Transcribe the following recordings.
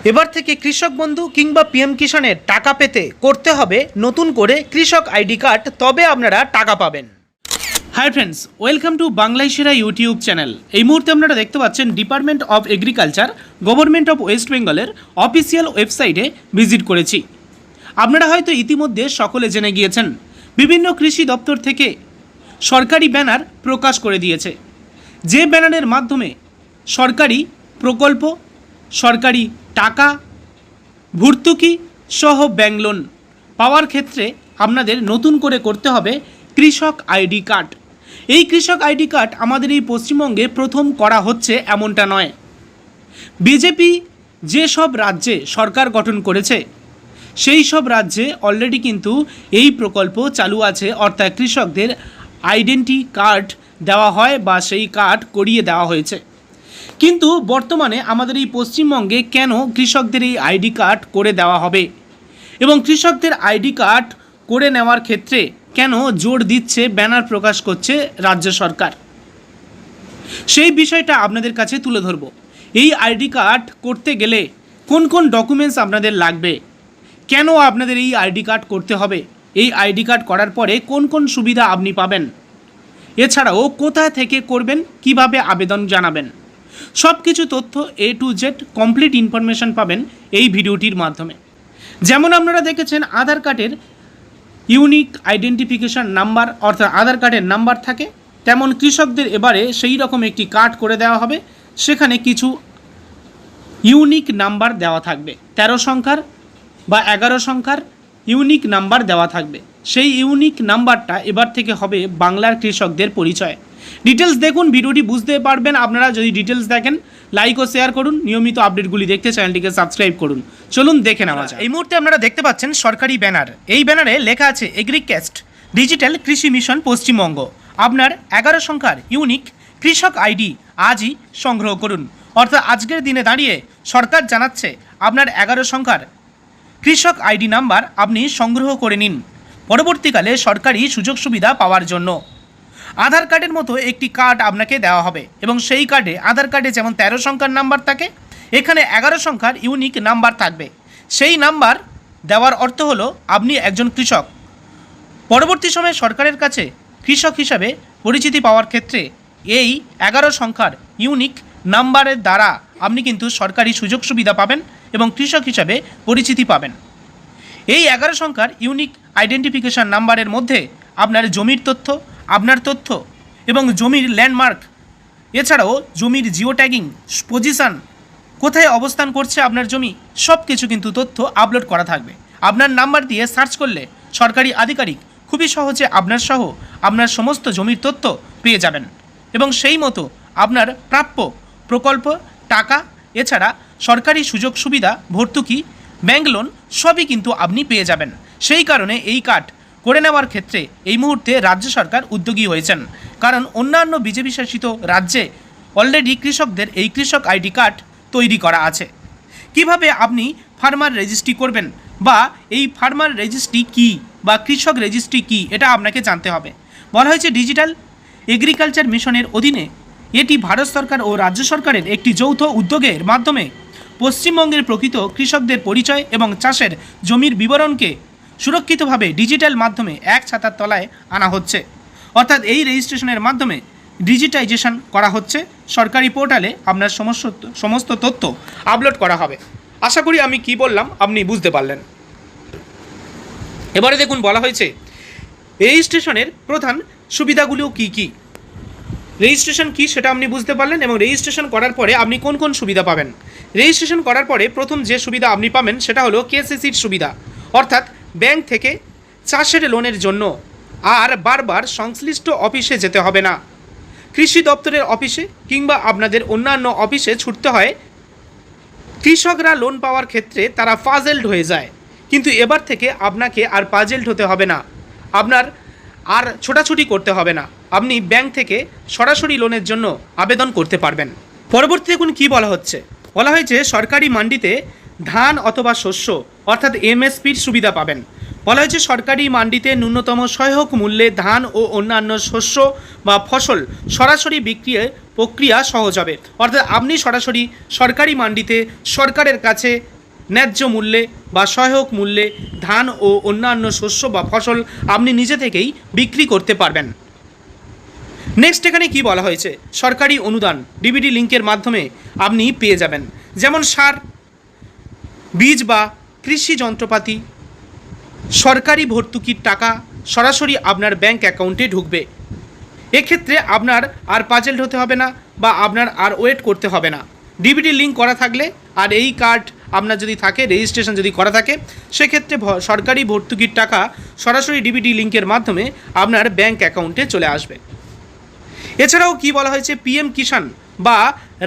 এবার থেকে কৃষক বন্ধু কিংবা পিএম কিষাণের টাকা পেতে করতে হবে নতুন করে কৃষক আইডি কার্ড, তবে আপনারা টাকা পাবেন। হাই ফ্রেন্ডস, ওয়েলকাম টু বাংলায় সেরা ইউটিউব চ্যানেল। এই মুহূর্তে আপনারা দেখতে পাচ্ছেন department of agriculture government of West বেঙ্গলের অফিসিয়াল ওয়েবসাইটে ভিজিট করেছি। আপনারা হয়তো ইতিমধ্যে সকলে জেনে গিয়েছেন, বিভিন্ন কৃষি দপ্তর থেকে সরকারি ব্যানার প্রকাশ করে দিয়েছে, যে ব্যানারের মাধ্যমে সরকারি প্রকল্প, সরকারি টাকা, ভর্তুকি সহ ব্যাংক লোন পাওয়ার ক্ষেত্রে আপনাদের নতুন করে করতে হবে কৃষক আইডি কার্ড। এই কৃষক আইডি কার্ড আমাদের এই পশ্চিমবঙ্গে প্রথম করা হচ্ছে এমনটা নয়। বিজেপি যেসব রাজ্যে সরকার গঠন করেছে সেই সব রাজ্যে অলরেডি কিন্তু এই প্রকল্প চালু আছে, অর্থাৎ কৃষকদের আইডেন্টি কার্ড দেওয়া হয় বা সেই কার্ড করিয়ে দেওয়া হয়েছে। কিন্তু বর্তমানে আমাদের এই পশ্চিমবঙ্গে কেন কৃষকদের এই আইডি কার্ড করে দেওয়া হবে এবং কৃষকদের আইডি কার্ড করে নেওয়ার ক্ষেত্রে কেন জোর দিচ্ছে, ব্যানার প্রকাশ করছে রাজ্য সরকার, সেই বিষয়টা আপনাদের কাছে তুলে ধরব। এই আইডি কার্ড করতে গেলে কোন কোন ডকুমেন্টস আপনাদের লাগবে, কেন আপনাদের এই আইডি কার্ড করতে হবে, এই আইডি কার্ড করার পরে কোন কোন সুবিধা আপনি পাবেন, এছাড়াও কোথা থেকে করবেন, কিভাবে আবেদন জানাবেন, সব কিছু তথ্য A to Z complete information পাবেন এই ভিডিওটির মাধ্যমে। যেমন আপনারা দেখেছেন আধার কার্ডের ইউনিক আইডেন্টিফিকেশন নাম্বার, অর্থাৎ আধার কার্ডের নাম্বার থাকে, তেমন কৃষকদের এবারে সেই রকম একটি কার্ড করে দেওয়া হবে। সেখানে কিছু ইউনিক নাম্বার দেওয়া থাকবে, 13 সংখ্যার বা 11 সংখ্যার ইউনিক নাম্বার দেওয়া থাকবে। সেই ইউনিক নাম্বারটা এবার থেকে হবে বাংলার কৃষকদের পরিচয়। ডিটেলস দেখুন, ভিডিওটি বুঝতে পারবেন আপনারা যদি ডিটেলস দেখেন। লাইক ও শেয়ার করুন, নিয়মিত আপডেটগুলি দেখতে চ্যানেলটিকে সাবস্ক্রাইব করুন। চলুন দেখে নেওয়া যাক। এই মুহূর্তে আপনারা দেখতে পাচ্ছেন সরকারি ব্যানার। এই ব্যানারে লেখা আছে এগ্রিক্যাস্ট ডিজিটাল কৃষি মিশন পশ্চিমবঙ্গ। আপনার 11 সংখ্যার ইউনিক কৃষক আইডি আজই সংগ্রহ করুন। অর্থাৎ আজকের দিনে দাঁড়িয়ে সরকার জানাচ্ছে আপনার 11 সংখ্যার কৃষক আইডি নাম্বার আপনি সংগ্রহ করে নিন, পরবর্তীকালে সরকারি সুযোগ সুবিধা পাওয়ার জন্য। আধার কার্ডের মতো একটি কার্ড আপনাকে দেওয়া হবে এবং সেই কার্ডে, আধার কার্ডে যেমন 13 সংখ্যার নাম্বার থাকে, এখানে 11 সংখ্যার ইউনিক নাম্বার থাকবে। সেই নাম্বার দেওয়ার অর্থ হলো আপনি একজন কৃষক। পরবর্তী সময়ে সরকারের কাছে কৃষক হিসাবে পরিচিতি পাওয়ার ক্ষেত্রে এই 11 সংখ্যার ইউনিক নাম্বারের দ্বারা আপনি কিন্তু সরকারি সুযোগ সুবিধা পাবেন এবং কৃষক হিসাবে পরিচিতি পাবেন। এই 11 সংখ্যার ইউনিক আইডেন্টিফিকেশন নাম্বারের মধ্যে আপনার জমির তথ্য, আপনার তথ্য এবং জমির ল্যান্ডমার্ক, এছাড়াও জমির জিও ট্যাগিং, পজিশান, কোথায় অবস্থান করছে আপনার জমি, সব কিছু কিন্তু তথ্য আপলোড করা থাকবে। আপনার নাম্বার দিয়ে সার্চ করলে সরকারি আধিকারিক খুবই সহজে আপনার সহ আপনার সমস্ত জমির তথ্য পেয়ে যাবেন এবং সেই মতো আপনার প্রাপ্য প্রকল্প, টাকা, এছাড়া সরকারি সুযোগ সুবিধা, ভর্তুকি, ব্যাংক লোন সবই কিন্তু আপনি পেয়ে যাবেন। সেই কারণে এই কার্ড করে নেওয়ার ক্ষেত্রে এই মুহূর্তে রাজ্য সরকার উদ্যোগী হয়েছেন, কারণ অন্যান্য বিজেপি শাসিত রাজ্যে অলরেডি কৃষকদের এই কৃষক আইডি কার্ড তৈরি করা আছে। কিভাবে আপনি ফার্মার রেজিস্ট্রি করবেন বা এই ফার্মার রেজিস্ট্রি কী বা কৃষক রেজিস্ট্রি কী, এটা আপনাকে জানতে হবে। বলা হয়েছে ডিজিটাল এগ্রিকালচার মিশনের অধীনে এটি ভারত সরকার ও রাজ্য সরকারের একটি যৌথ উদ্যোগের মাধ্যমে পশ্চিমবঙ্গের প্রকৃত কৃষকদের পরিচয় এবং চাষের জমির বিবরণকে সুরক্ষিতভাবে ডিজিটাল মাধ্যমে এক ছাতার তলায় আনা হচ্ছে। অর্থাৎ এই রেজিস্ট্রেশনের মাধ্যমে ডিজিটাইজেশন করা হচ্ছে, সরকারি পোর্টালে আপনার সমস্ত তথ্য আপলোড করা হবে। আশা করি আমি কি বললাম আপনি বুঝতে পারলেন। এবারে দেখুন, বলা হয়েছে রেজিস্ট্রেশনের প্রধান সুবিধাগুলো কি কি। রেজিস্ট্রেশন কি সেটা আপনি বুঝতে পারলেন এবং রেজিস্ট্রেশন করার পরে আপনি কোন কোন সুবিধা পাবেন। রেজিস্ট্রেশন করার পরে প্রথম যে সুবিধা আপনি পাবেন সেটা হলো কেসিসির সুবিধা, অর্থাৎ ব্যাংক থেকে চাষের লোনের জন্য আর বারবার সংশ্লিষ্ট অফিসে যেতে হবে না। কৃষি দপ্তরের অফিসে কিংবা আপনাদের অন্যান্য অফিসে ছুটতে হয়। কৃষকরা লোন পাওয়ার ক্ষেত্রে তারা পাজেলড হয়ে যায়, কিন্তু এবার থেকে আপনাকে আর পাজেলড হতে হবে না, আপনার আর ছোটাছুটি করতে হবে না। আপনি ব্যাংক থেকে সরাসরি লোনের জন্য আবেদন করতে পারবেন। পরবর্তী দেখুন কী বলা হচ্ছে। বলা হয়েছে সরকারি মান্ডিতে ধান অথবা শস্য, অর্থাৎ MSPর সুবিধা পাবেন। বলা হয়েছে সরকারি মান্ডিতে ন্যূনতম সহায়ক মূল্যে ধান ও অন্যান্য শস্য বা ফসল সরাসরি বিক্রির প্রক্রিয়া সহজ হবে। অর্থাৎ আপনি সরাসরি সরকারি মান্ডিতে সরকারের কাছে ন্যায্য মূল্যে বা সহায়ক মূল্যে ধান ও অন্যান্য শস্য বা ফসল আপনি নিজে থেকেই বিক্রি করতে পারবেন। নেক্সট এখানে কি বলা হয়েছে, সরকারি অনুদান ডিবিটি লিঙ্কের মাধ্যমে আপনি পেয়ে যাবেন, যেমন সার, বীজ বা কৃষি যন্ত্রপাতি। সরকারি ভর্তুকির টাকা সরাসরি আপনার ব্যাংক অ্যাকাউন্টে ঢুকবে। এক্ষেত্রে আপনার আর পাজেলড হতে হবে না বা আপনার আর ওয়েট করতে হবে না। ডিবিটি লিঙ্ক করা থাকলে আর এই কার্ড আপনার যদি থাকে, রেজিস্ট্রেশন যদি করা থাকে, সেক্ষেত্রে সরকারি ভর্তুকির টাকা সরাসরি ডিবিটি লিঙ্কের মাধ্যমে আপনার ব্যাংক অ্যাকাউন্টে চলে আসবে। এছাড়াও কি বলা হয়েছে, পিএম কিষাণ বা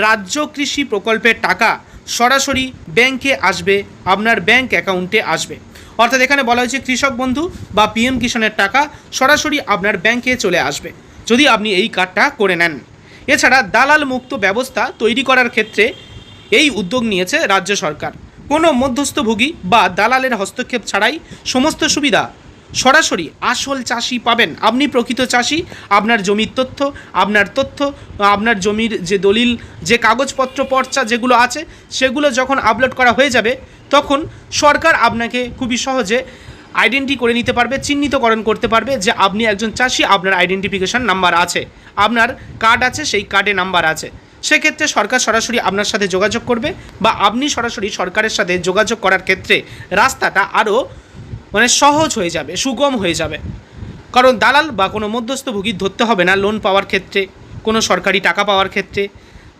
রাজ্য কৃষি প্রকল্পের টাকা সরাসরি ব্যাংকে আসবে, আপনার ব্যাংক অ্যাকাউন্টে আসবে। অর্থাৎ এখানে বলা হয়েছে কৃষক বন্ধু বা পিএম কিষাণের টাকা সরাসরি আপনার ব্যাংকে চলে আসবে যদি আপনি এই কার্ডটা করে নেন। এছাড়া দালাল মুক্ত ব্যবস্থা তৈরি করার ক্ষেত্রে এই উদ্যোগ নিয়েছে রাজ্য সরকার। কোনো মধ্যস্থভোগী বা দালালের হস্তক্ষেপ ছাড়াই সমস্ত সুবিধা সরাসরি আসল চাষি পাবেন। আপনি প্রকৃত চাষি, আপনার জমির তথ্য, আপনার জমির যে দলিল, যে কাগজপত্র পর্চা যেগুলো আছে, সেগুলো যখন আপলোড করা হয়ে যাবে তখন সরকার আপনাকে খুবই সহজে আইডেন্টি করে নিতে পারবে, চিহ্নিতকরণ করতে পারবে যে আপনি একজন চাষি, আপনার আইডেন্টিফিকেশন নাম্বার আছে, আপনার কার্ড আছে, সেই কার্ডে নাম্বার আছে। সেক্ষেত্রে সরকার সরাসরি আপনার সাথে যোগাযোগ করবে বা আপনি সরাসরি সরকারের সাথে যোগাযোগ করার ক্ষেত্রে রাস্তাটা আরও সহজ হয়ে যাবে, সুগম হয়ে যাবে। কারণ দালাল বা কোনো মধ্যস্থভোগী ধরতে হবে না। লোন পাওয়ার ক্ষেত্রে, কোনো সরকারি টাকা পাওয়ার ক্ষেত্রে,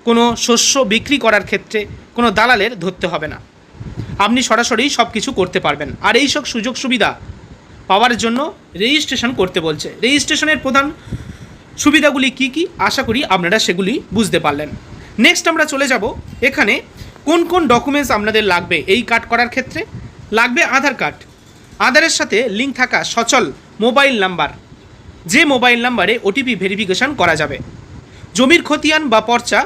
কোনো শস্য বিক্রি করার ক্ষেত্রে কোনো দালালের ধরতে হবে না। আপনি সরাসরি সব কিছু করতে পারবেন। আর এই সব সুযোগ সুবিধা পাওয়ার জন্য রেজিস্ট্রেশন করতে বলছে। রেজিস্ট্রেশনের প্রধান সুবিধাগুলি কি কি, আশা করি আপনারা সেগুলি বুঝতে পারলেন। নেক্সট আমরা চলে যাব, এখানে কোন কোন ডকুমেন্টস আপনাদের লাগবে এই কার্ড করার ক্ষেত্রে। লাগবে আধার কার্ড, আধারের সাথে লিঙ্ক থাকা সচল মোবাইল নাম্বার, যে মোবাইল নাম্বারে ওটিপি ভেরিফিকেশন করা যাবে। জমির খতিয়ান বা পর্চা,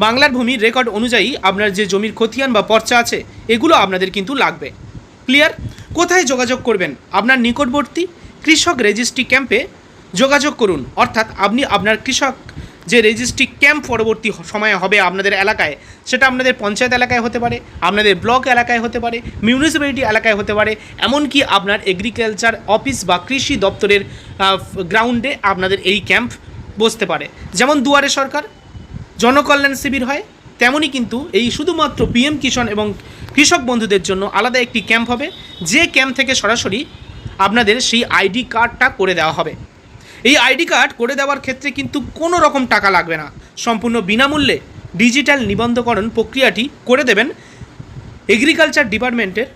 বাংলার ভূমির রেকর্ড অনুযায়ী আপনার যে জমির খতিয়ান বা পর্চা আছে এগুলো আপনাদের কিন্তু লাগবে। ক্লিয়ার? কোথায় যোগাযোগ করবেন? আপনার নিকটবর্তী কৃষক রেজিস্ট্রি ক্যাম্পে যোগাযোগ করুন। অর্থাৎ আপনি আপনার কৃষক যে রেজিস্ট্রি ক্যাম্প পরবর্তী সময়ে হবে আপনাদের এলাকায়, সেটা আপনাদের পঞ্চায়েত এলাকায় হতে পারে, আপনাদের ব্লক এলাকায় হতে পারে, মিউনিসিপ্যালিটি এলাকায় হতে পারে, এমনকি আপনার এগ্রিকালচার অফিস বা কৃষি দপ্তরের গ্রাউন্ডে আপনাদের এই ক্যাম্প বসতে পারে। যেমন দুয়ারে সরকার, জনকল্যাণ শিবির হয়, তেমনই কিন্তু এই শুধুমাত্র পিএম কিষাণ এবং কৃষক বন্ধুদের জন্য আলাদা একটি ক্যাম্প হবে, যে ক্যাম্প থেকে সরাসরি আপনাদের সেই আইডি কার্ডটা করে দেওয়া হবে। এই আইডি কার্ড করে দেওয়ার ক্ষেত্রে কিন্তু কোনো রকম টাকা লাগবে না, সম্পূর্ণ বিনামূল্যে ডিজিটাল নিবন্ধকরণ প্রক্রিয়াটি করে দেবেন এগ্রিকালচার ডিপার্টমেন্টের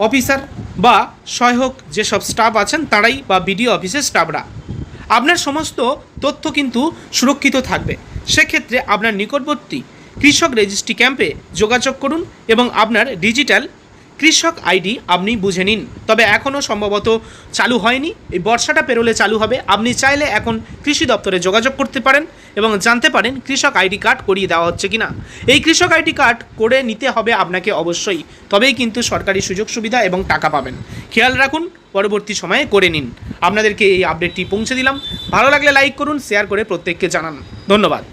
অফিসার বা সহায়ক যেসব স্টাফ আছেন তারাই, বা বিডিও অফিসের স্টাফরা। আপনার সমস্ত তথ্য কিন্তু সুরক্ষিত থাকবে। সেক্ষেত্রে আপনার নিকটবর্তী কৃষক রেজিস্ট্রি ক্যাম্পে যোগাযোগ করুন এবং আপনার ডিজিটাল কৃষক আইডি আপনি বুঝে নিন। তবে এখনও সম্ভবত চালু হয়নি, এই বর্ষাটা পেরোলে চালু হবে। আপনি চাইলে এখন কৃষি দপ্তরে যোগাযোগ করতে পারেন এবং জানতে পারেন কৃষক আইডি কার্ড করিয়ে দেওয়া হচ্ছে কিনা। এই কৃষক আইডি কার্ড করে নিতে হবে আপনাকে অবশ্যই, তবেই কিন্তু সরকারি সুযোগ সুবিধা এবং টাকা পাবেন। খেয়াল রাখুন, পরবর্তী সময়ে করে নিন। আপনাদেরকে এই আপডেটটি পৌঁছে দিলাম। ভালো লাগলে লাইক করুন, শেয়ার করে প্রত্যেককে জানান। ধন্যবাদ।